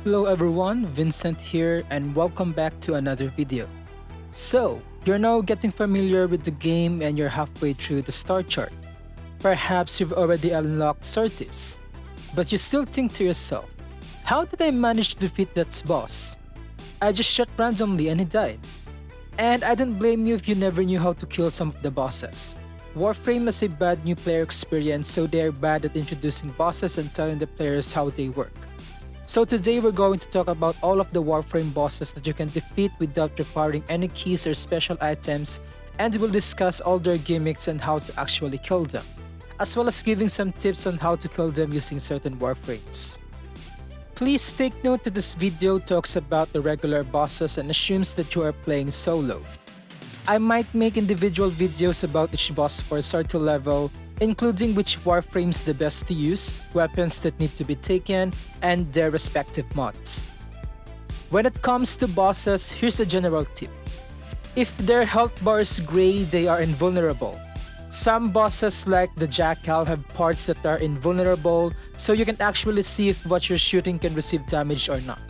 Hello everyone, Vincent here and welcome back to another video. So, you're now getting familiar with the game and you're halfway through the star chart. Perhaps you've already unlocked Certis, but you still think to yourself, how did I manage to defeat that boss? I just shot randomly and he died. And I don't blame you if you never knew how to kill some of the bosses. Warframe has a bad new player experience, so they're bad at introducing bosses and telling the players how they work. So today we're going to talk about all of the Warframe bosses that you can defeat without requiring any keys or special items, and we'll discuss all their gimmicks and how to actually kill them, as well as giving some tips on how to kill them using certain Warframes. Please take note that this video talks about the regular bosses and assumes that you are playing solo. I might make individual videos about each boss for a certain level, including which Warframes the best to use, weapons that need to be taken, and their respective mods. When it comes to bosses, here's a general tip. If their health bar is gray, they are invulnerable. Some bosses like the Jackal have parts that are invulnerable, so you can actually see if what you're shooting can receive damage or not.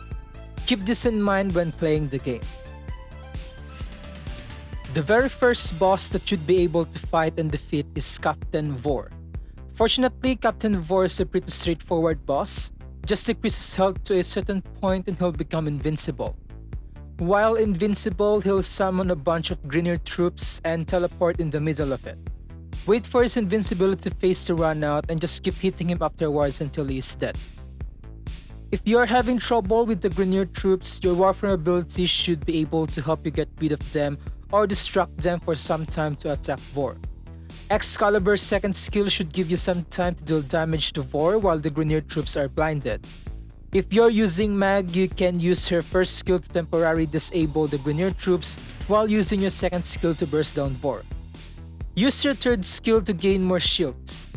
Keep this in mind when playing the game. The very first boss that you'd be able to fight and defeat is Captain Vor. Fortunately, Captain Vor is a pretty straightforward boss. Just decrease his health to a certain point and he'll become invincible. While invincible, he'll summon a bunch of Grineer troops and teleport in the middle of it. Wait for his invincibility phase to run out and just keep hitting him afterwards until he is dead. If you're having trouble with the Grineer troops, your Warframe ability should be able to help you get rid of them or distract them for some time to attack Vor. Excalibur's second skill should give you some time to deal damage to Vor while the Grineer troops are blinded. If you're using Mag, you can use her first skill to temporarily disable the Grineer troops while using your second skill to burst down Vor. Use your third skill to gain more shields.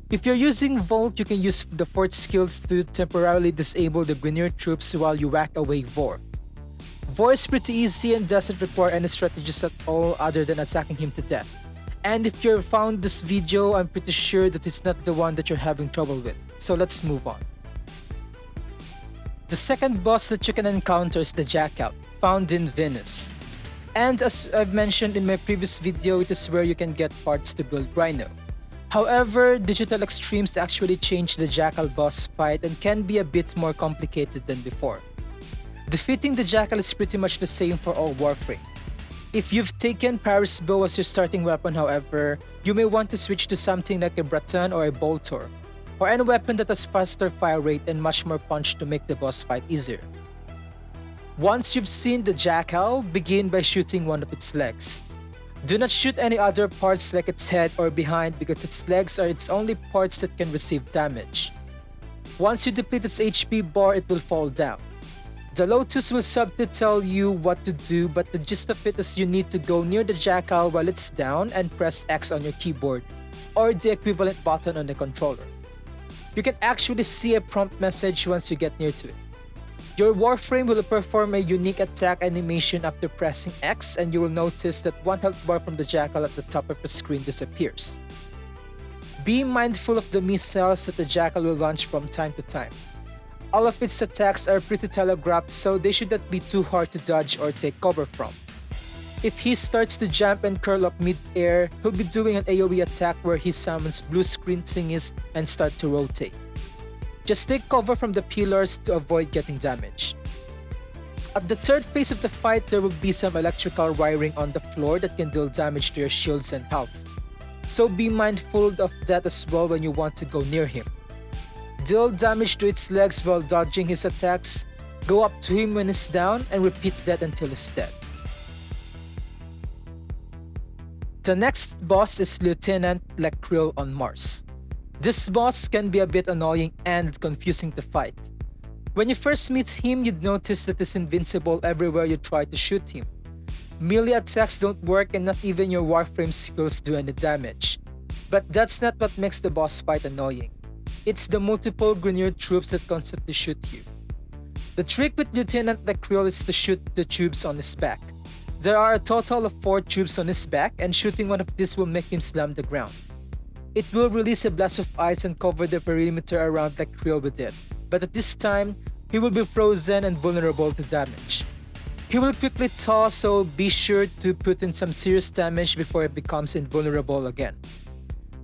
If you're using Volt, you can use the fourth skill to temporarily disable the Grineer troops while you whack away Vor. Vor is pretty easy and doesn't require any strategies at all other than attacking him to death. And if you found this video, I'm pretty sure that it's not the one that you're having trouble with. So let's move on. The second boss that you can encounter is the Jackal, found in Venus. And as I've mentioned in my previous video, it is where you can get parts to build Rhino. However, Digital Extremes actually changed the Jackal boss fight and can be a bit more complicated than before. Defeating the Jackal is pretty much the same for all Warframe. If you've taken Paris Bow as your starting weapon, however, you may want to switch to something like a Breton or a Boltor, or any weapon that has faster fire rate and much more punch to make the boss fight easier. Once you've seen the Jackal, begin by shooting one of its legs. Do not shoot any other parts like its head or behind because its legs are its only parts that can receive damage. Once you deplete its HP bar, it will fall down. The Lotus will subtitell you what to do, but the gist of it is you need to go near the Jackal while it's down and press X on your keyboard, or the equivalent button on the controller. You can actually see a prompt message once you get near to it. Your Warframe will perform a unique attack animation after pressing X, and you will notice that one health bar from the Jackal at the top of the screen disappears. Be mindful of the missiles that the Jackal will launch from time to time. All of its attacks are pretty telegraphed, so they should not be too hard to dodge or take cover from. If he starts to jump and curl up mid-air, he'll be doing an AoE attack where he summons blue screen thingies and start to rotate. Just take cover from the pillars to avoid getting damaged. At the third phase of the fight, there will be some electrical wiring on the floor that can deal damage to your shields and health. So be mindful of that as well when you want to go near him. Deal damage to its legs while dodging his attacks, go up to him when he's down, and repeat that until he's dead. The next boss is Lieutenant Lech Kril on Mars. This boss can be a bit annoying and confusing to fight. When you first meet him, you'd notice that he's invincible everywhere you try to shoot him. Melee attacks don't work and not even your Warframe skills do any damage. But that's not what makes the boss fight annoying. It's the multiple Grineer troops that constantly shoot you. The trick with Lieutenant Lech Kril is to shoot the tubes on his back. There are a total of 4 tubes on his back, and shooting one of these will make him slam the ground. It will release a blast of ice and cover the perimeter around Lech Kril with it, but at this time, he will be frozen and vulnerable to damage. He will quickly thaw, so be sure to put in some serious damage before it becomes invulnerable again.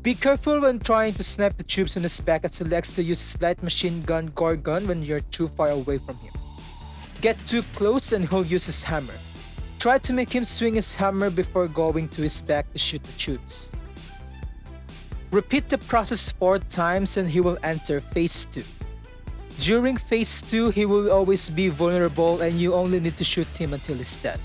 Be careful when trying to snipe the troops on his back, as he likes to use his light machine gun Gorgon when you're too far away from him. Get too close and he'll use his hammer. Try to make him swing his hammer before going to his back to shoot the troops. Repeat the process 4 times and he will enter Phase 2. During Phase 2, he will always be vulnerable and you only need to shoot him until he's dead.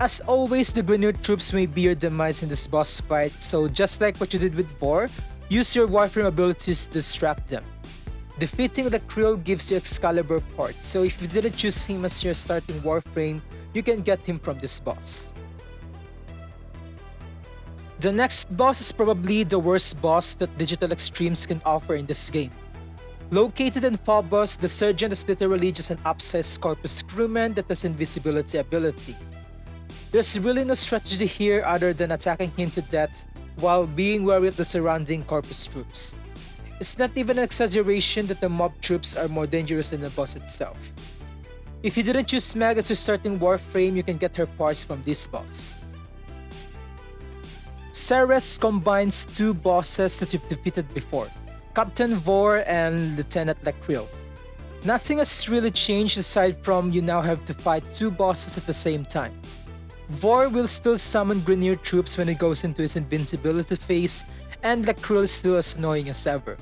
As always, the Grineer troops may be your demise in this boss fight, so just like what you did with Vor, use your Warframe abilities to distract them. Defeating Lech Kril gives you Excalibur parts, so if you didn't choose him as your starting Warframe, you can get him from this boss. The next boss is probably the worst boss that Digital Extremes can offer in this game. Located in Phobos, the Sergeant is literally just an upsized Corpus crewman that has invisibility ability. There's really no strategy here other than attacking him to death while being wary of the surrounding Corpus troops. It's not even an exaggeration that the mob troops are more dangerous than the boss itself. If you didn't choose Meg as your starting Warframe, you can get her parts from this boss. Ceres combines 2 bosses that you've defeated before, Captain Vor and Lieutenant Lech Kril. Nothing has really changed aside from you now have to fight 2 bosses at the same time. Vor will still summon Grineer troops when he goes into his invincibility phase, and Lech Kril is still as annoying as ever.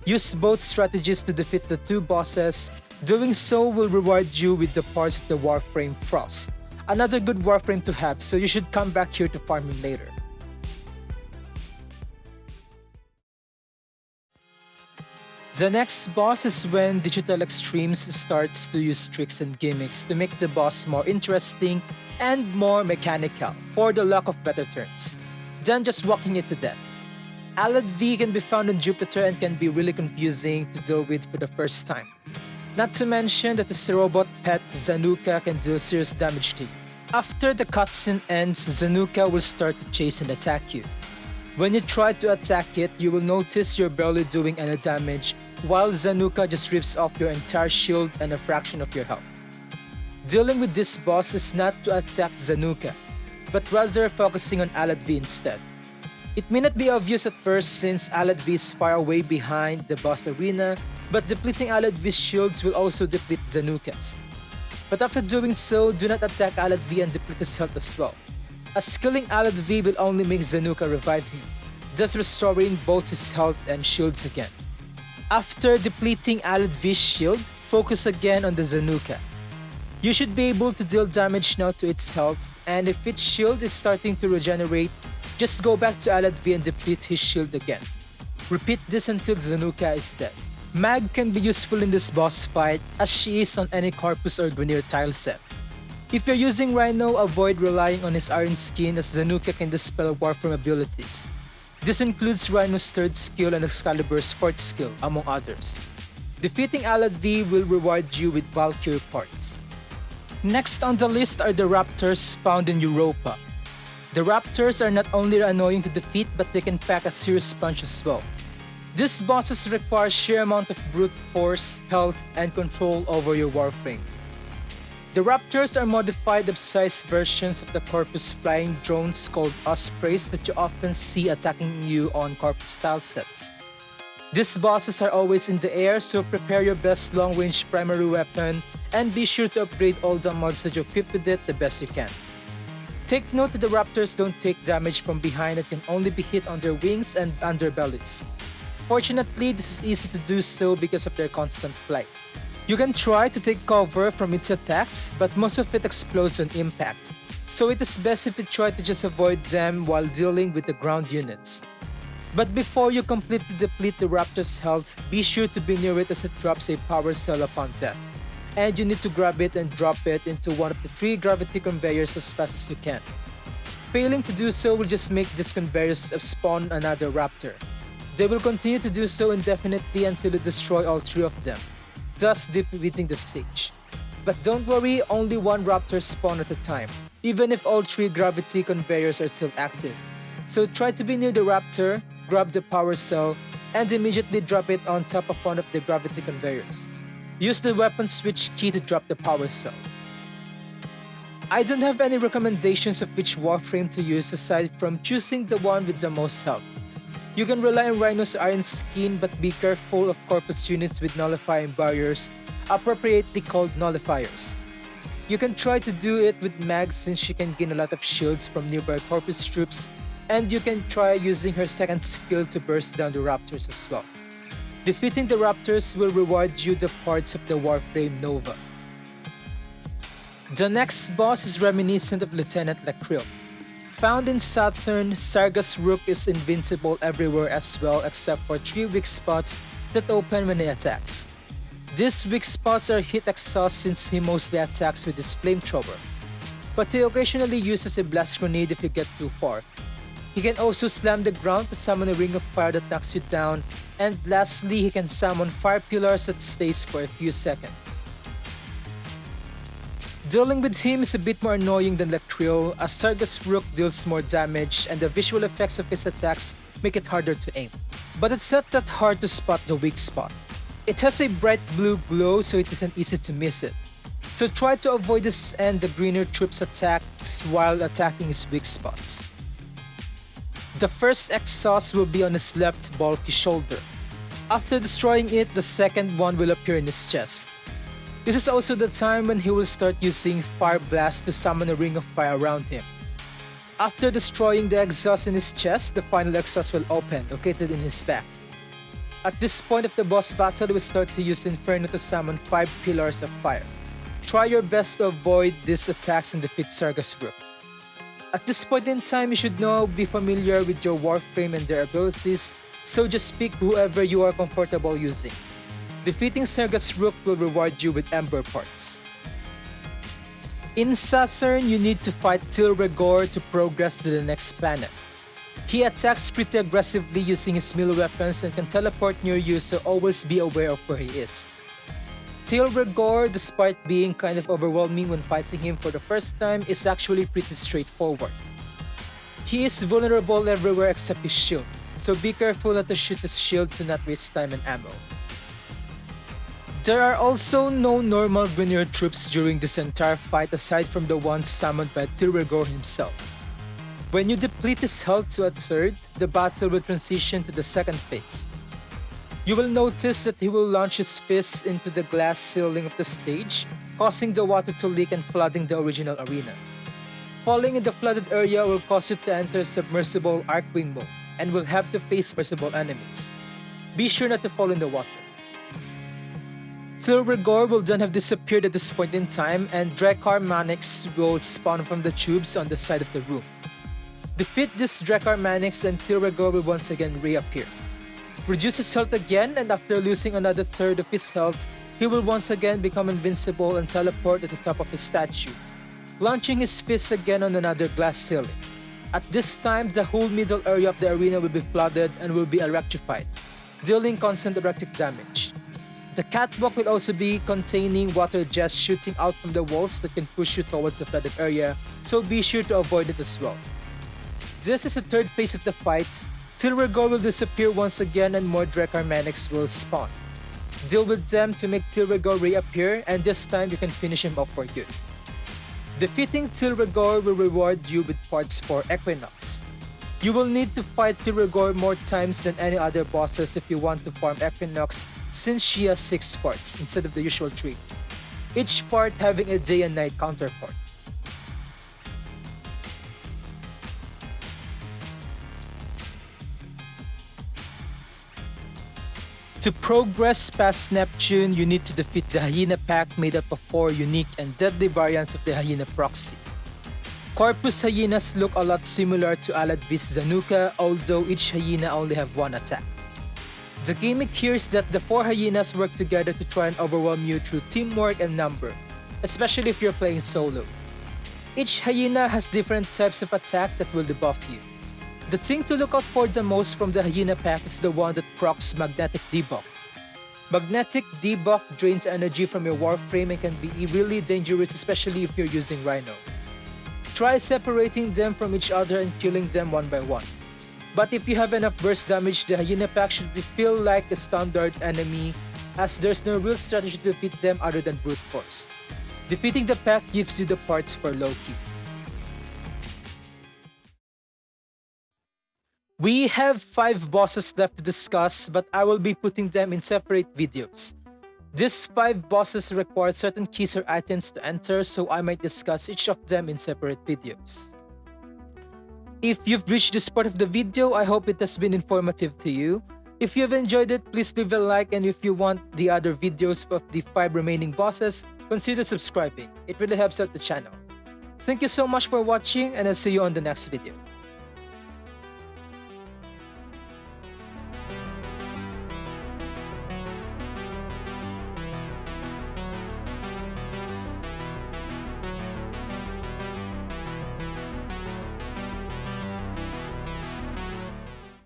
Use both strategies to defeat the 2 bosses. Doing so will reward you with the parts of the Warframe Frost, another good Warframe to have, so you should come back here to farm him later. The next boss is when Digital Extremes starts to use tricks and gimmicks to make the boss more interesting and more mechanical, for the lack of better terms, than just walking it to death. Alad V can be found on Jupiter and can be really confusing to deal with for the first time. Not to mention that his robot pet Zanuka can deal serious damage to you. After the cutscene ends, Zanuka will start to chase and attack you. When you try to attack it, you will notice you're barely doing any damage, while Zanuka just rips off your entire shield and a fraction of your health. Dealing with this boss is not to attack Zanuka, but rather focusing on Alad V instead. It may not be obvious at first since Alad V is far away behind the boss arena, but depleting Alad V's shields will also deplete Zanuka's. But after doing so, do not attack Alad V and deplete his health as well, as killing Alad V will only make Zanuka revive him, thus restoring both his health and shields again. After depleting Alad V's shield, focus again on the Zanuka. You should be able to deal damage now to its health, and if its shield is starting to regenerate, just go back to Alad V and deplete his shield again. Repeat this until Zanuka is dead. Mag can be useful in this boss fight as she is on any Corpus or Grineer tile set. If you're using Rhino, avoid relying on his iron skin as Zanuka can dispel Warframe abilities. This includes Rhino's 3rd skill and Excalibur's 4th skill, among others. Defeating Alad V will reward you with Valkyrie parts. Next on the list are the Raptors found in Europa. The Raptors are not only annoying to defeat, but they can pack a serious punch as well. These bosses require sheer amount of brute force, health, and control over your Warframe. The Raptors are modified upsized versions of the Corpus flying drones called Ospreys that you often see attacking you on Corpus style sets. These bosses are always in the air, so prepare your best long-range primary weapon and be sure to upgrade all the mods that you equip with it the best you can. Take note that the Raptors don't take damage from behind and can only be hit on their wings and underbellies. Fortunately, this is easy to do so because of their constant flight. You can try to take cover from its attacks, but most of it explodes on impact, so it is best if you try to just avoid them while dealing with the ground units. But before you completely deplete the Raptor's health, be sure to be near it as it drops a power cell upon death, and you need to grab it and drop it into one of the 3 gravity conveyors as fast as you can. Failing to do so will just make these conveyors spawn another Raptor. They will continue to do so indefinitely until you destroy all 3 of them, thus defeating the stage. But don't worry, only 1 Raptor spawn at a time, even if all 3 gravity conveyors are still active. So try to be near the Raptor, grab the power cell, and immediately drop it on top of one of the gravity conveyors. Use the weapon switch key to drop the power cell. I don't have any recommendations of which Warframe to use aside from choosing the one with the most health. You can rely on Rhino's iron skin, but be careful of Corpus units with nullifying barriers, appropriately called nullifiers. You can try to do it with Mag since she can gain a lot of shields from nearby Corpus troops, and you can try using her second skill to burst down the Raptors as well. Defeating the Raptors will reward you the parts of the Warframe Nova. The next boss is reminiscent of Lieutenant Lech Kril. Found in Saturn, Sargas Ruk is invincible everywhere as well except for 3 weak spots that open when he attacks. These weak spots are hit exhaust since he mostly attacks with his flamethrower, but he occasionally uses a blast grenade if you get too far. He can also slam the ground to summon a ring of fire that knocks you down, and lastly he can summon fire pillars that stays for a few seconds. Dealing with him is a bit more annoying than Lech Kril, as Sargas Ruk deals more damage and the visual effects of his attacks make it harder to aim. But it's not that hard to spot the weak spot. It has a bright blue glow so it isn't easy to miss it. So try to avoid this and the greener troops' attacks while attacking his weak spots. The first exhaust will be on his left bulky shoulder. After destroying it, the second one will appear in his chest. This is also the time when he will start using Fire Blast to summon a ring of fire around him. After destroying the exhaust in his chest, the final exhaust will open, located in his back. At this point of the boss battle, we start to use Inferno to summon 5 pillars of fire. Try your best to avoid these attacks and defeat Sargas Ruk. At this point in time, you should now be familiar with your Warframe and their abilities, so just pick whoever you are comfortable using. Defeating Sargas Ruk will reward you with Ember parts. In Saturn, you need to fight Tyl Regor to progress to the next planet. He attacks pretty aggressively using his melee weapons and can teleport near you, so always be aware of where he is. Tyl Regor, despite being kind of overwhelming when fighting him for the first time, is actually pretty straightforward. He is vulnerable everywhere except his shield, so be careful not to shoot his shield to not waste time and ammo. There are also no normal Grineer troops during this entire fight aside from the ones summoned by Tyl Regor himself. When you deplete his health to a third, the battle will transition to the second phase. You will notice that he will launch his fists into the glass ceiling of the stage, causing the water to leak and flooding the original arena. Falling in the flooded area will cause you to enter submersible Arcwing mode and will have to face submersible enemies. Be sure not to fall in the water. Tyl Regor will then have disappeared at this point in time, and Drakkar Manics will spawn from the tubes on the side of the room. Defeat this Drakkar Manics and Tyl Regor will once again reappear. Reduce his health again, and after losing another third of his health, he will once again become invincible and teleport at the top of his statue, launching his fists again on another glass ceiling. At this time, the whole middle area of the arena will be flooded and will be electrified, dealing constant electric damage. The catwalk will also be containing water jets shooting out from the walls that can push you towards the flooded area, so be sure to avoid it as well. This is the third phase of the fight. Tyl Regor will disappear once again and more Drakkar Manics will spawn. Deal with them to make Tyl Regor reappear, and this time you can finish him off for good. Defeating Tyl Regor will reward you with parts for Equinox. You will need to fight Tyl Regor more times than any other bosses if you want to farm Equinox, since she has 6 parts instead of the usual 3, each part having a day and night counterpart. To progress past Neptune, you need to defeat the Hyena Pack made up of 4 unique and deadly variants of the Hyena proxy. Corpus hyenas look a lot similar to Alad vs Zanuka, although each hyena only have 1 attack. The gimmick here is that the 4 hyenas work together to try and overwhelm you through teamwork and number, especially if you're playing solo. Each hyena has different types of attack that will debuff you. The thing to look out for the most from the Hyena Pack is the one that procs Magnetic Debuff. Magnetic Debuff drains energy from your Warframe and can be really dangerous, especially if you're using Rhino. Try separating them from each other and killing them one by one. But if you have enough burst damage, the Hyena Pack should feel like a standard enemy as there's no real strategy to defeat them other than brute force. Defeating the pack gives you the parts for low key. We have 5 bosses left to discuss, but I will be putting them in separate videos. These 5 bosses require certain keys or items to enter, so I might discuss each of them in separate videos. If you've reached this part of the video, I hope it has been informative to you. If you've enjoyed it, please leave a like, and if you want the other videos of the 5 remaining bosses, consider subscribing. It really helps out the channel. Thank you so much for watching, and I'll see you on the next video.